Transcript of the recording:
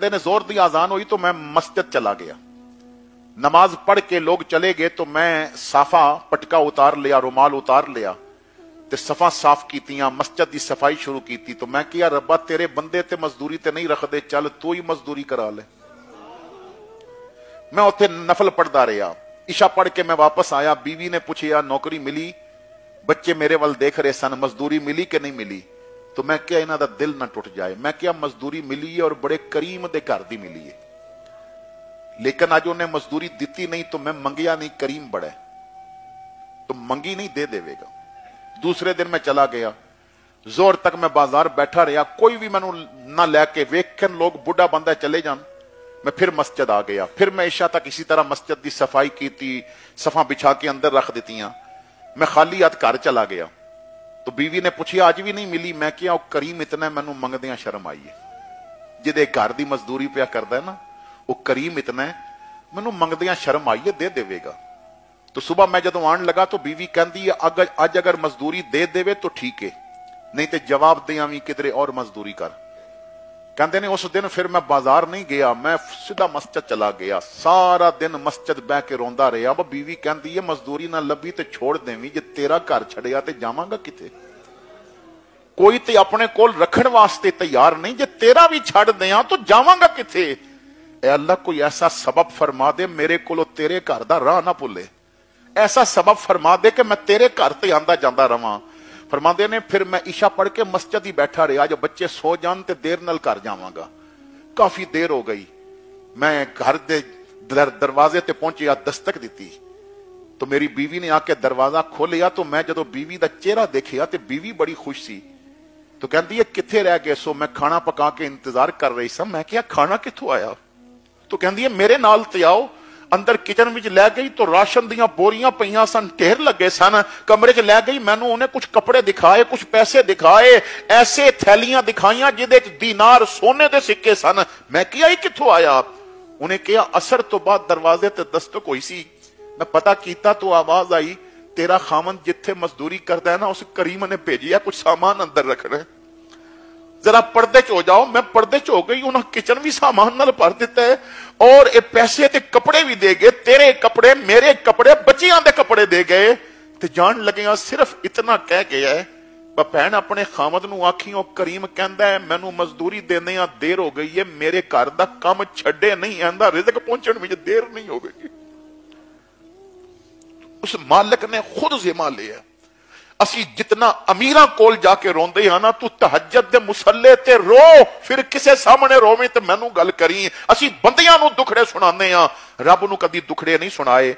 कुत्ते ने जोर दी आजान हुई तो मैं मस्जिद चला गया। नमाज पढ़ के लोग चले गए तो मैं साफा पटका उतार लिया, रुमाल उतार लिया ते सफा साफ कीतियां, मस्जिद की सफाई शुरू की। तो मैं किया रब्बा तेरे बंदे ते मजदूरी ते नहीं रखदे, चल तू ही मजदूरी करा ले। मैं उत्थे नफल पढ़दा रहा। इशा पढ़ के मैं वापस आया। बीवी ने पूछा नौकरी मिली, बच्चे मेरे वाल देख रहे सन, मजदूरी मिली कि नहीं मिली। तो मैं क्या इन्हां दा दिल ना टुट जाए। मैं क्या मजदूरी मिली है और बड़े करीम दे घर दी मिली है, लेकिन अज उन्हें मजदूरी दी नहीं तो मैं मंगिया नहीं, करीम बड़ा है तो मंगी नहीं, दे देवेगा। दूसरे दिन मैं चला गया, जोर तक मैं बाजार बैठा रहा, कोई भी मैनू ना लैके वेखन लोग बुढ़ा बंदा चले जान। मैं फिर मस्जिद आ गया, फिर मैं इशा तक इसी तरह मस्जिद की सफाई की, सफा बिछा के अंदर रख दित्तियां। मैं खाली हाथ घर चला गया तो बीवी ने पूछा अज भी नहीं मिली। मैं क्या करीम इतना मैनू मंगदियां शर्म आई है, जिहदे घर की मजदूरी पिया करदा है ना वो करीम इतना है, मैनू मंगदियां शर्म आई है, दे देवेगा। तो सुबह मैं जदों आन लगा तो बीवी कहती है अज अगर मजदूरी दे देवे तो ठीक है, नहीं तो जवाब दिया भी किधरे और मजदूरी कर। कहते ने उस दिन फिर मैं बाजार नहीं गया, मैं सीधा मस्जिद चला गया। सारा दिन मस्जिद बह के रोंदा रहा। अब बीवी कहती है मजदूरी ना लभी तो छोड़ देवी, जे तेरा घर छड़िया तो जावांगा किथे, कोई ते अपने कोल रखण वास्ते तैयार नहीं, जे तेरा भी छड़ दिया तो जावांगा किथे। ए अल्लाह कोई ऐसा सबब फरमा दे मेरे को तेरे घर दा राह ना भुले, ऐसा सबब फरमा दे कि मैं तेरे घर ते आंदा जांदा रवां। फरमाते ने फिर मैं इशा पढ़ के मस्जिद ही बैठा रहा, जो बच्चे सो जान ते देर नाल घर जावांगा। काफी देर हो गई, मैं घर दे दरवाजे ते पहुंचिया, दस्तक दी तो मेरी बीवी ने आके दरवाजा खोलिया। तो मैं जदों बीवी का चेहरा देखिया तो बीवी बड़ी खुश सी। तो कहती है किथे रह गए सो, मैं खाना पका के इंतजार कर रही सा। मैं क्या खाना किथों आया? तो कहती है मेरे नाल ते आओ। अंदर किचन में लै गई तो राशन दियां बोरियां पईयां सन, ढेर लगे सन। कमरे च लै गई, मैनू उन्हें कुछ कपड़े दिखाए, कुछ पैसे दिखाए, ऐसे थैलियां दिखाइयां जिहदे च दीनार सोने दे सिक्के सन। मैं किया ही किथों आया? उन्हें कहा असर तो बाद दरवाजे ते दस्तक हुई सी, मैं पता कीता तो आवाज आई तेरा खामन जिथे मजदूरी करता है ना उस करीम ने भेजिया कुछ सामान अंदर रखना है, जरा पर्दे च हो जाओ। मैं पर्दे च हो गई, उन्होंने किचन भी सामान नाल भर दिता है और ये पैसे ते कपड़े भी दे गए, तेरे कपड़े मेरे कपड़े बच्चियां दे कपड़े दे गए। ते जान लगे सिर्फ इतना कह गया है भैन अपने खामद नू आखी ओ करीम कहंदा है मैनू मजदूरी देने देर हो गई है, मेरे घर दा काम छड्डे नहीं, आंदा रिज़्क पहुंचण विच देर नहीं होगी। उस मालिक ने खुद जिम्मा लिया। असी जितना अमीरां कोल जाके रोंदे हां ना, तू तहज्जुद दे मुसल्ले ते रो, फिर किसे सामने रोवे ते मैनू गल करी। असी बंदियां नू दुखड़े सुनाने हां, रब नू कदी दुखड़े नहीं सुनाए।